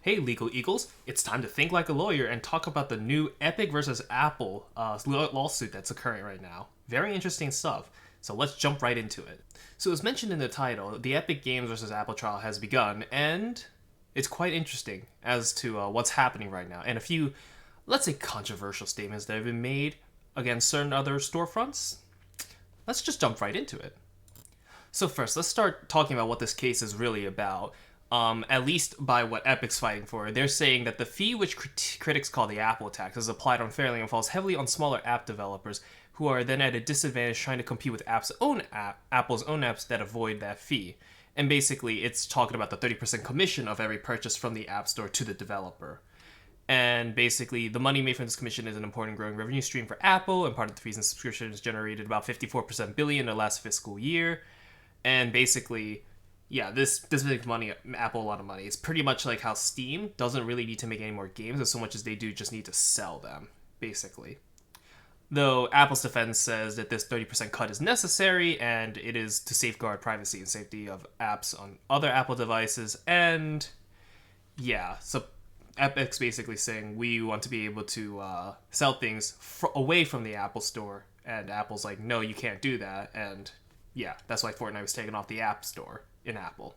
Hey, legal eagles, it's time to think like a lawyer and talk about the new Epic versus Apple lawsuit that's occurring right now. Very interesting stuff. So let's jump right into it. So, as mentioned in the title, the Epic Games versus Apple trial has begun, and it's quite interesting as to what's happening right now, and a few, let's say, controversial statements that have been made against certain other storefronts. Let's just jump right into it. So first, let's start talking about what this case is really about. At least by what Epic's fighting for. They're saying that the fee, which critics call the Apple tax, is applied unfairly and falls heavily on smaller app developers who are then at a disadvantage trying to compete with Apple's own apps that avoid that fee. And basically, it's talking about the 30% commission of every purchase from the App Store to the developer. And basically, the money made from this commission is an important growing revenue stream for Apple, and part of the fees and subscriptions generated about 54% billion in the last fiscal year. And basically, yeah, this makes money Apple a lot of money. It's pretty much like how Steam doesn't really need to make any more games as so much as they do just need to sell them, basically. Though Apple's defense says that this 30% cut is necessary and it is to safeguard privacy and safety of apps on other Apple devices. And yeah, so Epic's basically saying we want to be able to sell things away from the Apple Store. And Apple's like, no, you can't do that. And yeah, that's why Fortnite was taken off the App Store in Apple.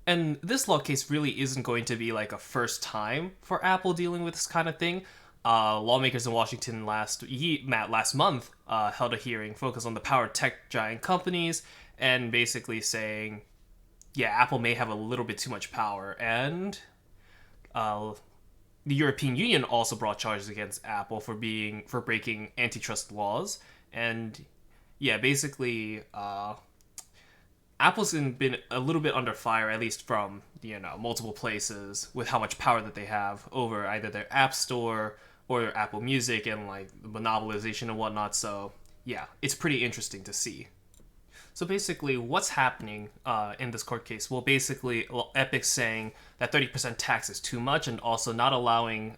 And this law case really isn't going to be like a first time for Apple dealing with this kind of thing. Lawmakers in Washington last month held a hearing focused on the power of tech giant companies and basically saying, yeah, Apple may have a little bit too much power. And the European Union also brought charges against Apple for breaking antitrust laws. And yeah, basically, Apple's been a little bit under fire, at least from multiple places, with how much power that they have over either their App Store or their Apple Music and like monopolization and whatnot. So yeah, it's pretty interesting to see. So basically, what's happening in this court case? Well, basically, Epic's saying that 30% tax is too much, and also not allowing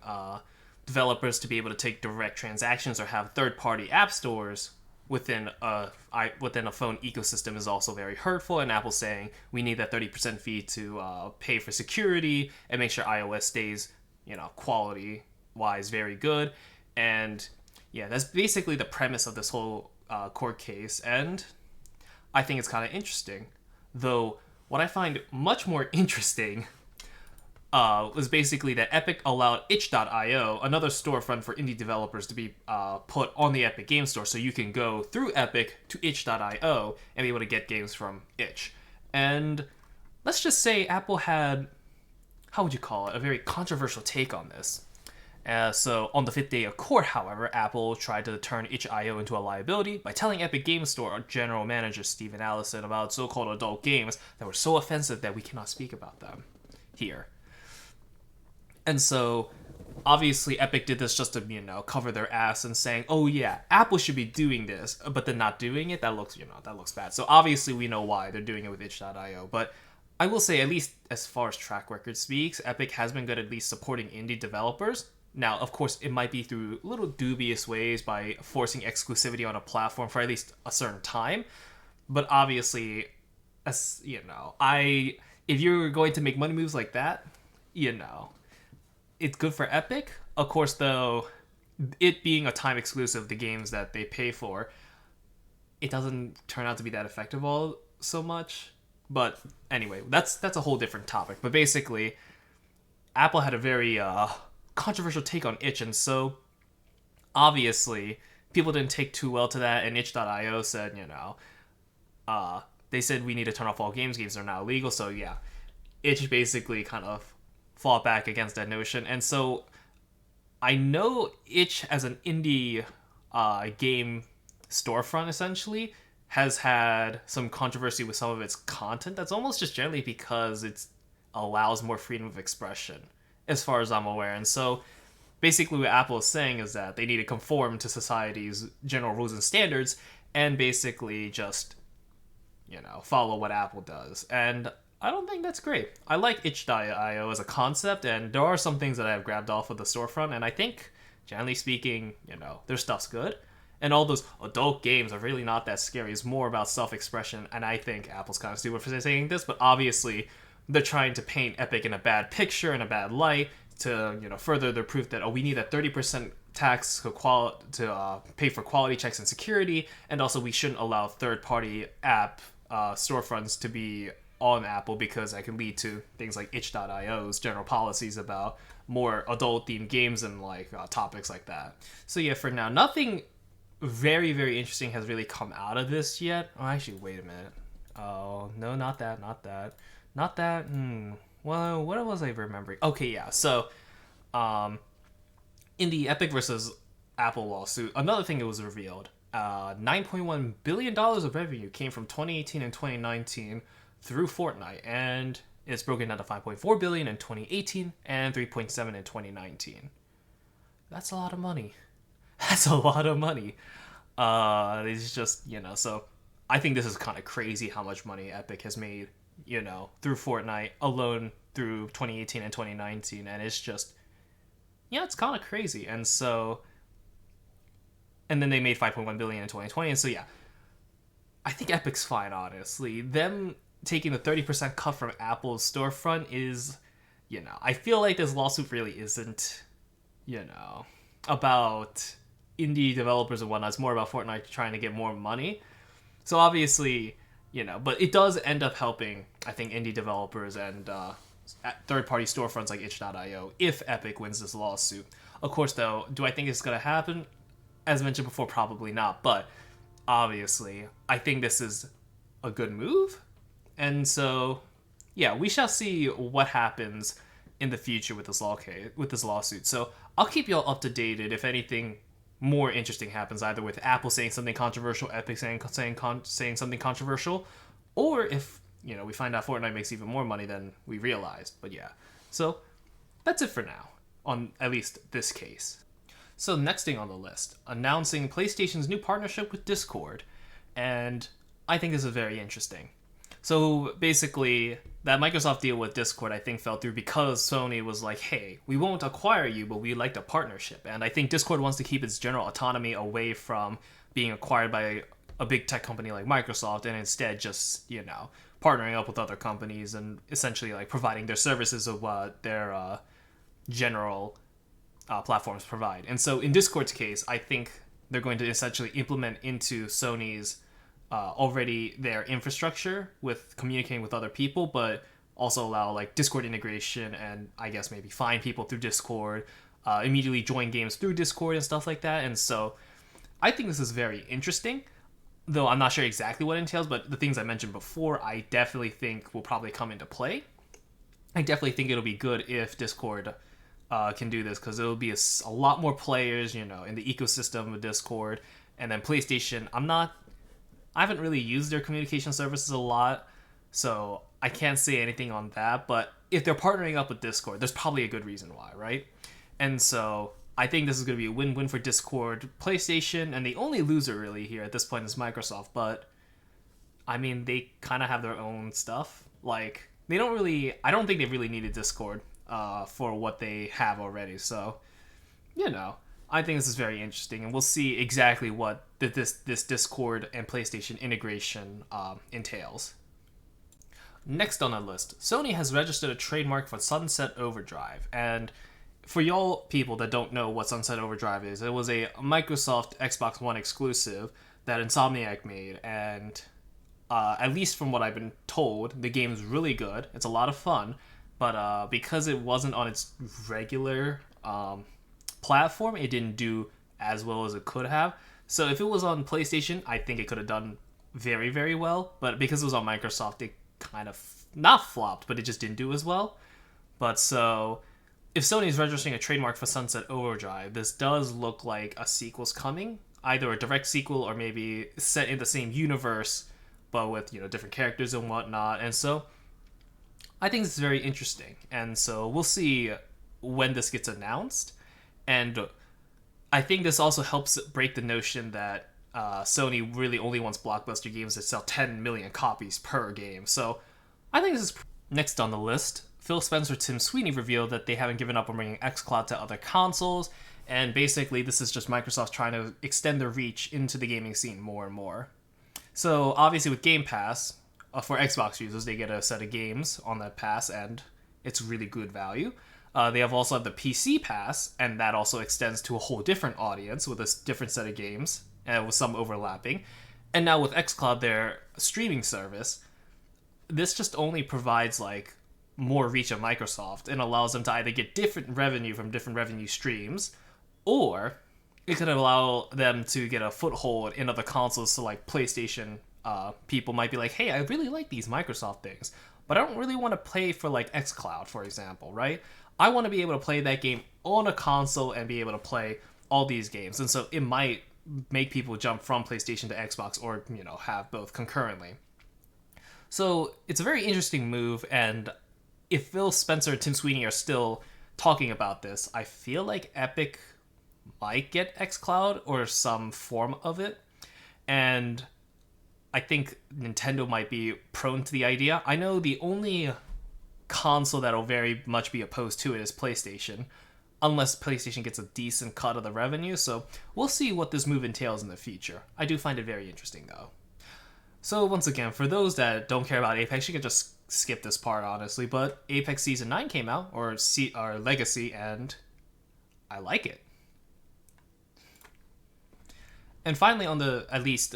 developers to be able to take direct transactions or have third-party app stores within a phone ecosystem is also very hurtful. And Apple's saying we need that 30% fee to pay for security and make sure iOS stays, quality wise very good. And yeah, that's basically the premise of this whole court case. And I think it's kind of interesting, though. What I find much more interesting was basically that Epic allowed itch.io, another storefront for indie developers, to be put on the Epic Game Store, so you can go through Epic to itch.io and be able to get games from itch. And let's just say Apple had, how would you call it, a very controversial take on this. So on the fifth day of court, however, Apple tried to turn itch.io into a liability by telling Epic Game Store general manager Stephen Allison about so-called adult games that were so offensive that we cannot speak about them here. And so, obviously, Epic did this just to, cover their ass and saying, oh yeah, Apple should be doing this, but then not doing it, that looks bad. So obviously we know why they're doing it with itch.io, but I will say, at least as far as track record speaks, Epic has been good at least supporting indie developers. Now, of course, it might be through little dubious ways by forcing exclusivity on a platform for at least a certain time, but obviously, as if you're going to make money moves like that, it's good for Epic. Of course, though, it being a time exclusive, the games that they pay for, it doesn't turn out to be that effective all so much. But anyway, that's a whole different topic. But basically, Apple had a very controversial take on itch, and so obviously people didn't take too well to that. And itch.io said, they said we need to turn off all games. Games are now illegal. So yeah, itch basically kind of fought back against that notion. And so I know itch as an indie game storefront essentially has had some controversy with some of its content. That's almost just generally because it allows more freedom of expression, as far as I'm aware. And so basically what Apple is saying is that they need to conform to society's general rules and standards and basically just, follow what Apple does. And I don't think that's great. I like itch.io as a concept, and there are some things that I have grabbed off of the storefront, and I think, generally speaking, their stuff's good. And all those adult games are really not that scary. It's more about self-expression, and I think Apple's kind of stupid for saying this, but obviously, they're trying to paint Epic in a bad picture, in a bad light, to further their proof that we need a 30% tax to pay for quality checks and security, and also we shouldn't allow third-party app storefronts to be on Apple because that can lead to things like itch.io's general policies about more adult-themed games and topics like that. So yeah, for now, nothing very, very interesting has really come out of this yet. Oh, actually, wait a minute. Oh, no, not that. Well, what was I remembering? Okay, yeah. So, in the Epic versus Apple lawsuit, another thing that was revealed: $9.1 billion of revenue came from 2018 and 2019 through Fortnite, and it's broken down to $5.4 billion in 2018 and $3.7 billion in 2019. That's a lot of money. That's a lot of money. It's just, so I think this is kind of crazy how much money Epic has made, through Fortnite alone through 2018 and 2019. And it's just, it's kind of crazy. And so, and then they made $5.1 billion in 2020. And so, yeah, I think Epic's fine, honestly. Them taking the 30% cut from Apple's storefront is, I feel like this lawsuit really isn't, about indie developers and whatnot. It's more about Fortnite trying to get more money. So obviously, but it does end up helping, I think, indie developers and third-party storefronts like itch.io if Epic wins this lawsuit. Of course, though, do I think it's going to happen? As mentioned before, probably not. But obviously, I think this is a good move. And so, yeah, we shall see what happens in the future with this lawsuit. So I'll keep you all up to date if anything more interesting happens, either with Apple saying something controversial, Epic saying something controversial, or if we find out Fortnite makes even more money than we realized. But yeah, so that's it for now on at least this case. So next thing on the list, announcing PlayStation's new partnership with Discord, and I think this is very interesting. So basically, that Microsoft deal with Discord, I think, fell through because Sony was like, hey, we won't acquire you, but we'd like a partnership. And I think Discord wants to keep its general autonomy away from being acquired by a big tech company like Microsoft, and instead just, partnering up with other companies and essentially providing their services of what their general platforms provide. And so in Discord's case, I think they're going to essentially implement into Sony's already their infrastructure with communicating with other people, but also allow Discord integration and I guess maybe find people through Discord, immediately join games through Discord and stuff like that. And so I think this is very interesting, though I'm not sure exactly what it entails, but the things I mentioned before, I definitely think will probably come into play. I definitely think it'll be good if Discord can do this, because it'll be a lot more players, in the ecosystem of Discord. And then PlayStation, I haven't really used their communication services a lot, so I can't say anything on that. But if they're partnering up with Discord, there's probably a good reason why, right? And so I think this is going to be a win-win for Discord, PlayStation, and the only loser really here at this point is Microsoft. But, I mean, they kind of have their own stuff. I don't think they really needed Discord for what they have already. So, I think this is very interesting, and we'll see exactly what this Discord and PlayStation integration entails. Next on the list, Sony has registered a trademark for Sunset Overdrive, and for y'all people that don't know what Sunset Overdrive is, it was a Microsoft Xbox One exclusive that Insomniac made, and at least from what I've been told, the game's really good. It's a lot of fun, but because it wasn't on its regular platform, it didn't do as well as it could have. So if it was on PlayStation, I think it could have done very, very well, but because it was on Microsoft, it kind of not flopped, but it just didn't do as well. But so if Sony is registering a trademark for Sunset Overdrive, this does look like a sequel's coming, either a direct sequel or maybe set in the same universe but with different characters and whatnot. And so I think this is very interesting, and so we'll see when this gets announced. And I think this also helps break the notion that Sony really only wants blockbuster games that sell 10 million copies per game. So I think this is next on the list. Phil Spencer and Tim Sweeney revealed that they haven't given up on bringing xCloud to other consoles, and basically this is just Microsoft trying to extend their reach into the gaming scene more and more. So obviously with Game Pass, for Xbox users, they get a set of games on that pass, and it's really good value. They also have the PC pass, and that also extends to a whole different audience with a different set of games, and with some overlapping. And now with xCloud, their streaming service, this just only provides like more reach of Microsoft and allows them to either get different revenue from different revenue streams, or it could allow them to get a foothold in other consoles. So like PlayStation people might be like, hey, I really like these Microsoft things, but I don't really want to play for like xCloud, for example, right? I want to be able to play that game on a console and be able to play all these games. And so it might make people jump from PlayStation to Xbox, or, you know, have both concurrently. So it's a very interesting move, and if Phil Spencer and Tim Sweeney are still talking about this, I feel like Epic might get xCloud or some form of it. And I think Nintendo might be prone to the idea. I know the only console that'll very much be opposed to it is PlayStation, unless PlayStation gets a decent cut of the revenue. So we'll see what this move entails in the future. I do find it very interesting, though. So once again, for those that don't care about Apex, you can just skip this part, honestly. But Apex Season 9 came out, or Legacy, and I like it. And finally, on the, at least,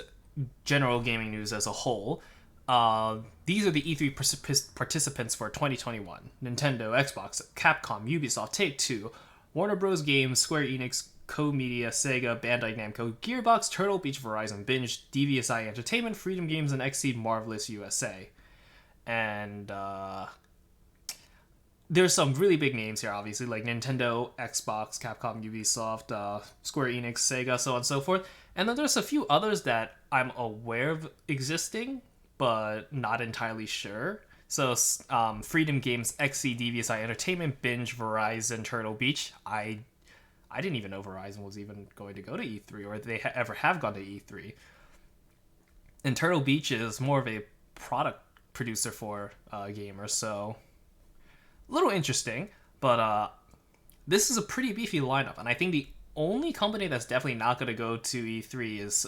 general gaming news as a whole, these are the E3 participants for 2021. Nintendo, Xbox, Capcom, Ubisoft, Take-Two, Warner Bros. Games, Square Enix, Co-Media, Sega, Bandai Namco, Gearbox, Turtle Beach, Verizon, Binge, DVSI Entertainment, Freedom Games, and XSEED Marvelous USA. And there's some really big names here, obviously, like Nintendo, Xbox, Capcom, Ubisoft, Square Enix, Sega, so on and so forth. And then there's a few others that I'm aware of existing, but not entirely sure. So Freedom Games, XSEED, DVSI Entertainment, Binge, Verizon, Turtle Beach. I didn't even know Verizon was even going to go to E3, or they ever have gone to E3. And Turtle Beach is more of a product producer for gamers, so a little interesting. But this is a pretty beefy lineup, and I think the only company that's definitely not going to go to E3 is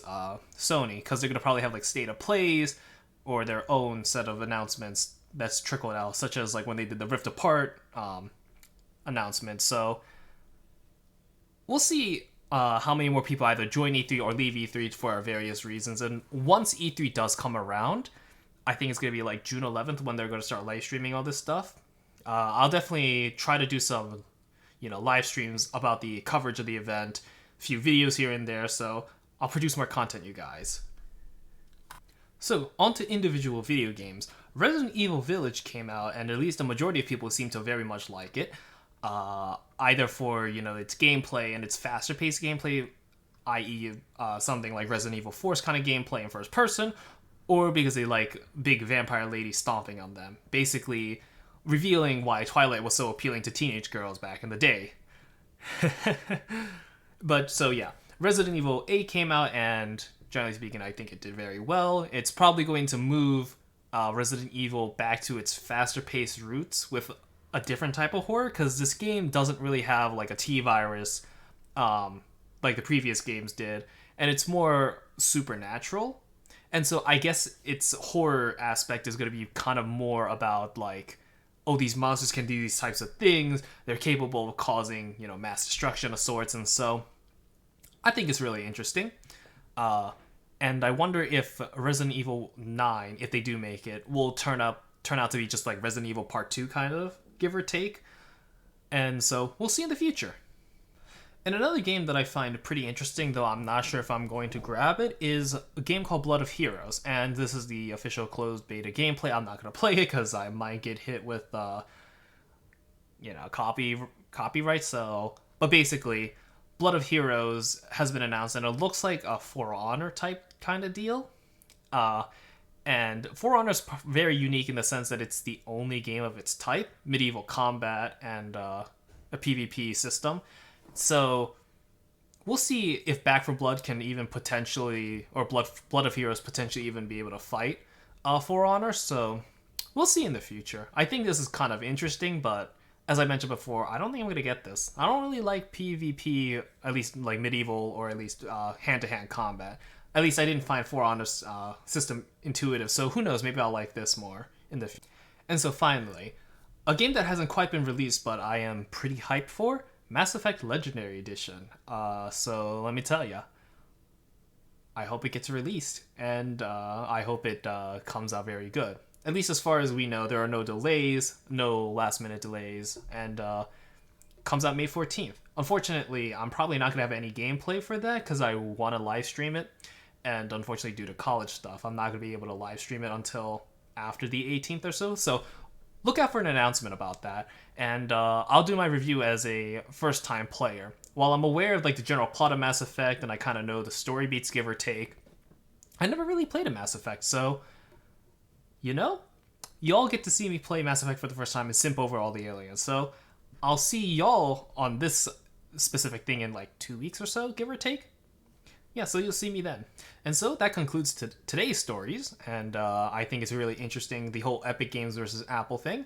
Sony, because they're going to probably have like state of plays or their own set of announcements that's trickled out, such as like when they did the Rift Apart announcement. So we'll see how many more people either join E3 or leave E3 for various reasons. And once E3 does come around, I think it's going to be like June 11th when they're going to start live streaming all this stuff. I'll definitely try to do some, live streams about the coverage of the event, a few videos here and there, so I'll produce more content, you guys. So, on to individual video games. Resident Evil Village came out, and at least a majority of people seem to very much like it. Either for, its gameplay and its faster-paced gameplay, i.e. Something like Resident Evil 4's kind of gameplay in first person, or because they like big vampire ladies stomping on them. Basically, revealing why Twilight was so appealing to teenage girls back in the day. But, so yeah. Resident Evil 8 came out, and generally speaking, I think it did very well. It's probably going to move Resident Evil back to its faster-paced roots with a different type of horror, because this game doesn't really have like a T-virus like the previous games did, and it's more supernatural. And so I guess its horror aspect is going to be kind of more about like, oh, these monsters can do these types of things, they're capable of causing, mass destruction of sorts, and so I think it's really interesting. And I wonder if Resident Evil 9, if they do make it, will turn out to be just like Resident Evil Part 2 kind of, give or take. And so we'll see in the future. And another game that I find pretty interesting, though I'm not sure if I'm going to grab it, is a game called Blood of Heroes. And this is the official closed beta gameplay. I'm not going to play it because I might get hit with, copyright. So, but basically, Blood of Heroes has been announced, and it looks like a For Honor type kind of deal. And For Honor is very unique in the sense that it's the only game of its type, medieval combat and a PvP system. So we'll see if Back 4 Blood can even potentially, or Blood of Heroes potentially even be able to fight For Honor. So we'll see in the future. I think this is kind of interesting, but as I mentioned before, I don't think I'm going to get this. I don't really like PvP, at least like medieval or at least hand-to-hand combat. At least I didn't find For Honor's system intuitive, so who knows, maybe I'll like this more in the future. And so finally, a game that hasn't quite been released but I am pretty hyped for, Mass Effect Legendary Edition. So let me tell ya, I hope it gets released, and I hope it comes out very good. At least as far as we know, there are no delays, no last minute delays, and comes out May 14th. Unfortunately, I'm probably not going to have any gameplay for that because I want to live stream it, and unfortunately due to college stuff, I'm not going to be able to live stream it until after the 18th or so. So look out for an announcement about that, and I'll do my review as a first time player. While I'm aware of like the general plot of Mass Effect and I kind of know the story beats give or take, I never really played a Mass Effect, so you know, y'all get to see me play Mass Effect for the first time and simp over all the aliens. So I'll see y'all on this specific thing in like 2 weeks or so, give or take. Yeah, so you'll see me then. And so that concludes today's stories, and I think it's really interesting, the whole Epic Games versus Apple thing.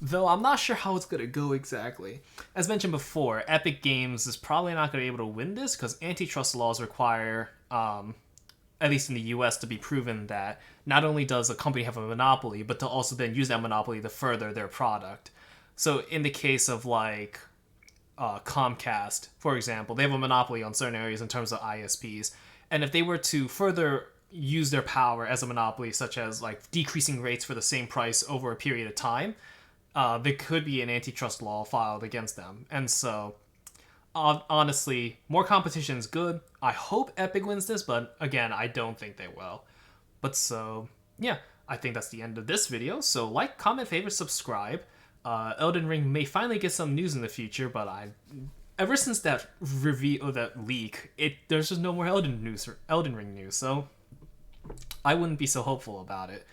Though I'm not sure how it's going to go exactly. As mentioned before, Epic Games is probably not going to be able to win this because antitrust laws require, at least in the US, to be proven that not only does a company have a monopoly, but to also then use that monopoly to further their product. So in the case of like Comcast, for example, they have a monopoly on certain areas in terms of ISPs. And if they were to further use their power as a monopoly, such as like decreasing rates for the same price over a period of time, there could be an antitrust law filed against them. And so, honestly, more competition is good. I hope Epic wins this, but again, I don't think they will. But so, yeah, I think that's the end of this video. So like, comment, favorite, subscribe. Elden Ring may finally get some news in the future, but ever since that reveal or that leak, there's just no more Elden Ring news. So I wouldn't be so hopeful about it.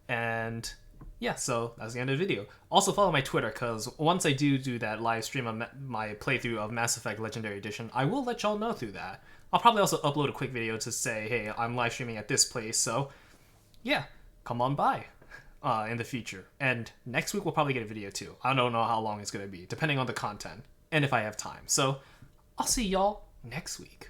And yeah, so that's the end of the video. Also follow my Twitter, because once I do that live stream of my playthrough of Mass Effect Legendary Edition, I will let y'all know through that. I'll probably also upload a quick video to say, hey, I'm live streaming at this place, so yeah, come on by in the future. And next week we'll probably get a video too. I don't know how long it's going to be, depending on the content and if I have time. So I'll see y'all next week.